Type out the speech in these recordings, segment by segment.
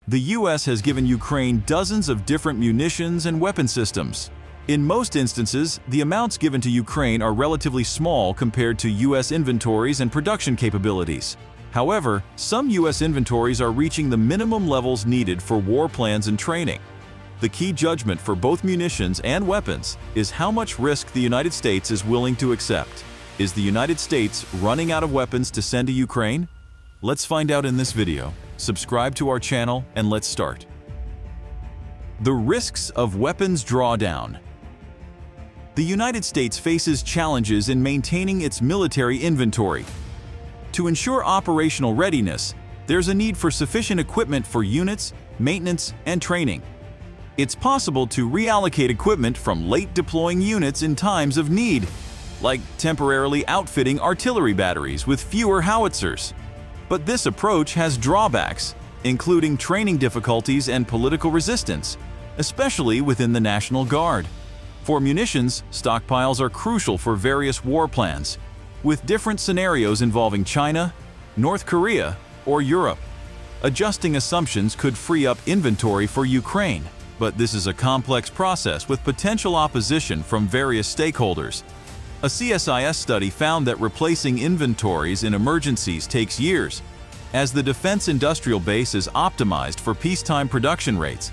The US has given Ukraine dozens of different munitions and weapon systems. In most instances, the amounts given to Ukraine are relatively small compared to US inventories and production capabilities. However, some US inventories are reaching the minimum levels needed for war plans and training. The key judgment for both munitions and weapons is how much risk the United States is willing to accept. Is the United States running out of weapons to send to Ukraine? Let's find out in this video. Subscribe to our channel and let's start. The risks of weapons drawdown. The United States faces challenges in maintaining its military inventory. To ensure operational readiness, there's a need for sufficient equipment for units, maintenance, and training. It's possible to reallocate equipment from late deploying units in times of need, like temporarily outfitting artillery batteries with fewer howitzers. But this approach has drawbacks, including training difficulties and political resistance, especially within the National Guard. For munitions, stockpiles are crucial for various war plans, with different scenarios involving China, North Korea, or Europe. Adjusting assumptions could free up inventory for Ukraine, but this is a complex process with potential opposition from various stakeholders. A CSIS study found that replacing inventories in emergencies takes years, as the defense industrial base is optimized for peacetime production rates.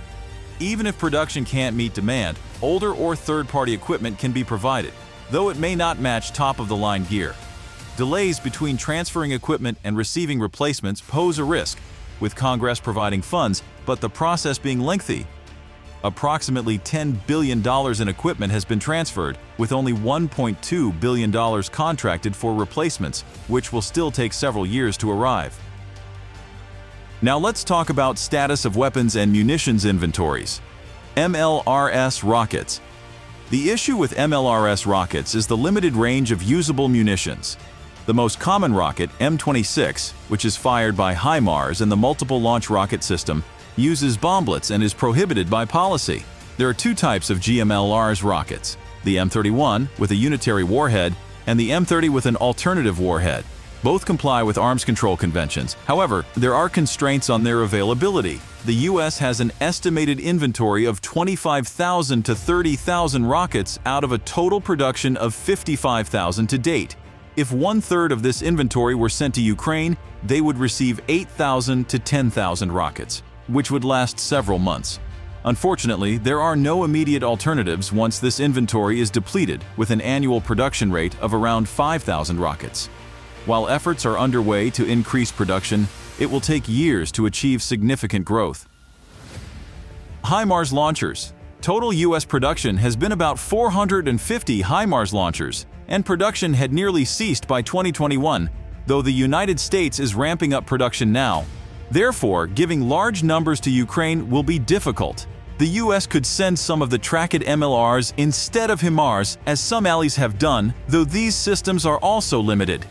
Even if production can't meet demand, older or third-party equipment can be provided, though it may not match top-of-the-line gear. Delays between transferring equipment and receiving replacements pose a risk, with Congress providing funds, but the process being lengthy. Approximately $10 billion in equipment has been transferred, with only $1.2 billion contracted for replacements, which will still take several years to arrive. Now let's talk about status of weapons and munitions inventories. MLRS rockets. The issue with MLRS rockets is the limited range of usable munitions. The most common rocket, M26, which is fired by HIMARS and the Multiple Launch Rocket System, uses bomblets and is prohibited by policy. There are two types of GMLRS rockets, the M31 with a unitary warhead and the M30 with an alternative warhead. Both comply with arms control conventions. However, there are constraints on their availability. The US has an estimated inventory of 25,000 to 30,000 rockets out of a total production of 55,000 to date. If 1/3 of this inventory were sent to Ukraine, they would receive 8,000 to 10,000 rockets, which would last several months. Unfortunately, there are no immediate alternatives once this inventory is depleted, with an annual production rate of around 5,000 rockets. While efforts are underway to increase production, it will take years to achieve significant growth. HIMARS launchers. Total US production has been about 450 HIMARS launchers, and production had nearly ceased by 2021, though the United States is ramping up production now. Therefore, giving large numbers to Ukraine will be difficult. The US could send some of the tracked MLRs instead of HIMARS, as some allies have done, though these systems are also limited.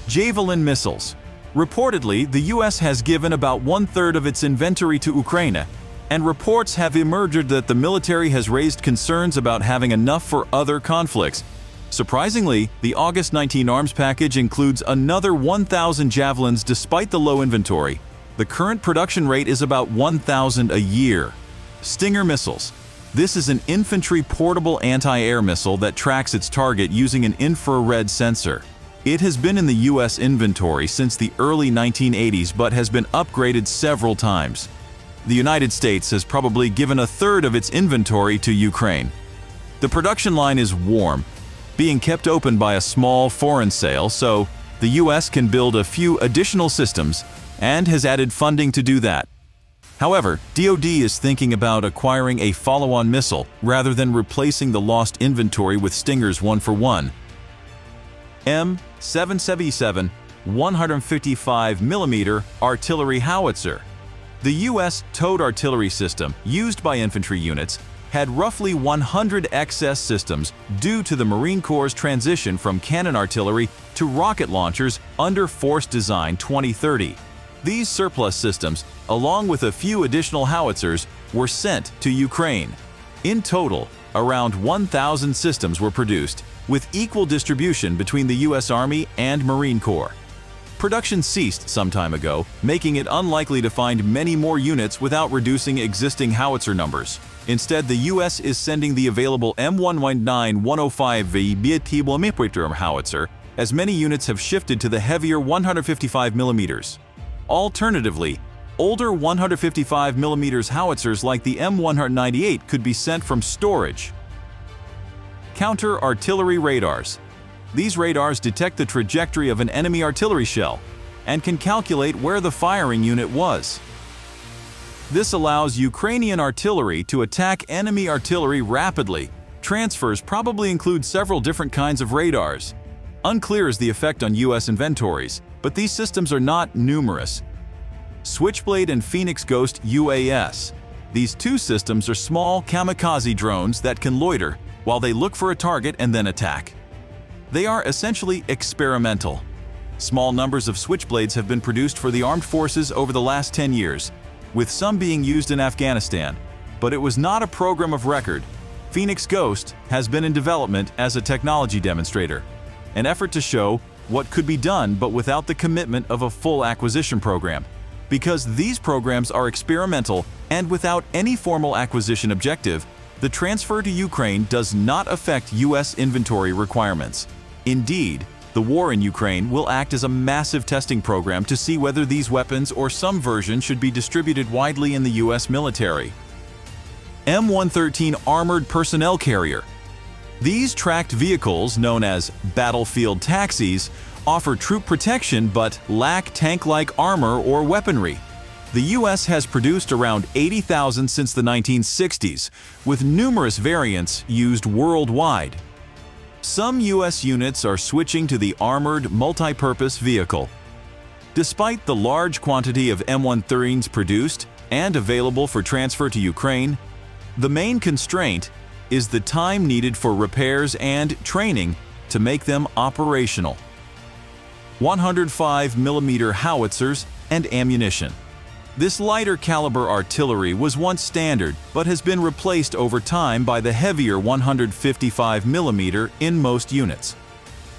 Javelin missiles. Reportedly, the US has given about 1/3 of its inventory to Ukraine, and reports have emerged that the military has raised concerns about having enough for other conflicts. Surprisingly, the August 19 arms package includes another 1,000 javelins despite the low inventory. The current production rate is about 1,000 a year. Stinger missiles. This is an infantry portable anti-air missile that tracks its target using an infrared sensor. It has been in the US inventory since the early 1980s but has been upgraded several times. The United States has probably given 1/3 of its inventory to Ukraine. The production line is warm, being kept open by a small foreign sale, so the US can build a few additional systems and has added funding to do that. However, DoD is thinking about acquiring a follow-on missile rather than replacing the lost inventory with Stingers 1-for-1. M777 155mm artillery howitzer. The US towed artillery system, used by infantry units, had roughly 100 excess systems due to the Marine Corps' transition from cannon artillery to rocket launchers under Force Design 2030. These surplus systems, along with a few additional howitzers, were sent to Ukraine. In total, around 1,000 systems were produced, with equal distribution between the US Army and Marine Corps. production ceased some time ago, making it unlikely to find many more units without reducing existing howitzer numbers. Instead, the U.S. is sending the available M119-105V BT howitzer, as many units have shifted to the heavier 155mm. Alternatively, older 155mm howitzers like the M198 could be sent from storage. Counter-artillery radars. These radars detect the trajectory of an enemy artillery shell and can calculate where the firing unit was. This allows Ukrainian artillery to attack enemy artillery rapidly. Transfers probably include several different kinds of radars. Unclear is the effect on U.S. inventories, but these systems are not numerous. Switchblade and Phoenix Ghost UAS. These two systems are small kamikaze drones that can loiter while they look for a target and then attack. They are essentially experimental. Small numbers of Switchblades have been produced for the armed forces over the last 10 years, with some being used in Afghanistan, but it was not a program of record. Phoenix Ghost has been in development as a technology demonstrator, an effort to show what could be done but without the commitment of a full acquisition program. Because these programs are experimental and without any formal acquisition objective, the transfer to Ukraine does not affect U.S. inventory requirements. Indeed, the war in Ukraine will act as a massive testing program to see whether these weapons or some version should be distributed widely in the U.S. military. M113 Armored Personnel Carrier. These tracked vehicles, known as battlefield taxis, offer troop protection but lack tank-like armor or weaponry. The U.S. has produced around 80,000 since the 1960s, with numerous variants used worldwide. Some U.S. units are switching to the armored multi-purpose vehicle. Despite the large quantity of M113s produced and available for transfer to Ukraine, the main constraint is the time needed for repairs and training to make them operational. 105mm howitzers and ammunition. This lighter caliber artillery was once standard but has been replaced over time by the heavier 155mm in most units.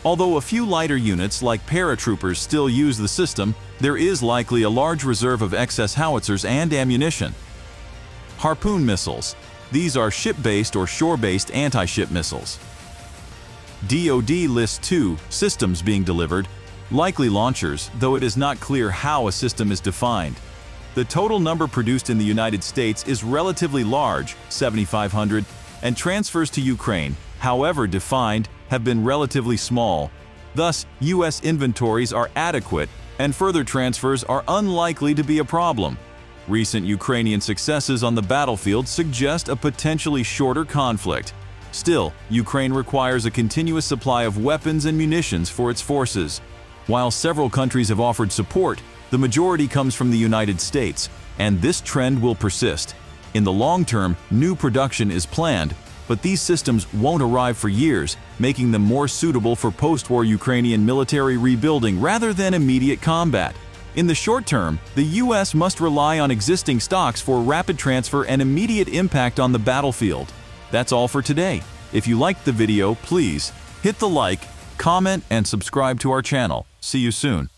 Although a few lighter units like paratroopers still use the system, there is likely a large reserve of excess howitzers and ammunition. Harpoon missiles. These are ship-based or shore-based anti-ship missiles. DoD lists 2 systems being delivered, likely launchers, though it is not clear how a system is defined. The total number produced in the United States is relatively large, 7,500, and transfers to Ukraine, however defined, have been relatively small. Thus, U.S. inventories are adequate, and further transfers are unlikely to be a problem. Recent Ukrainian successes on the battlefield suggest a potentially shorter conflict. Still, Ukraine requires a continuous supply of weapons and munitions for its forces. While several countries have offered support, the majority comes from the United States, and this trend will persist. In the long term, new production is planned, but these systems won't arrive for years, making them more suitable for post-war Ukrainian military rebuilding rather than immediate combat. In the short term, the U.S. must rely on existing stocks for rapid transfer and immediate impact on the battlefield. That's all for today. If you liked the video, please hit the like, comment, and subscribe to our channel. See you soon.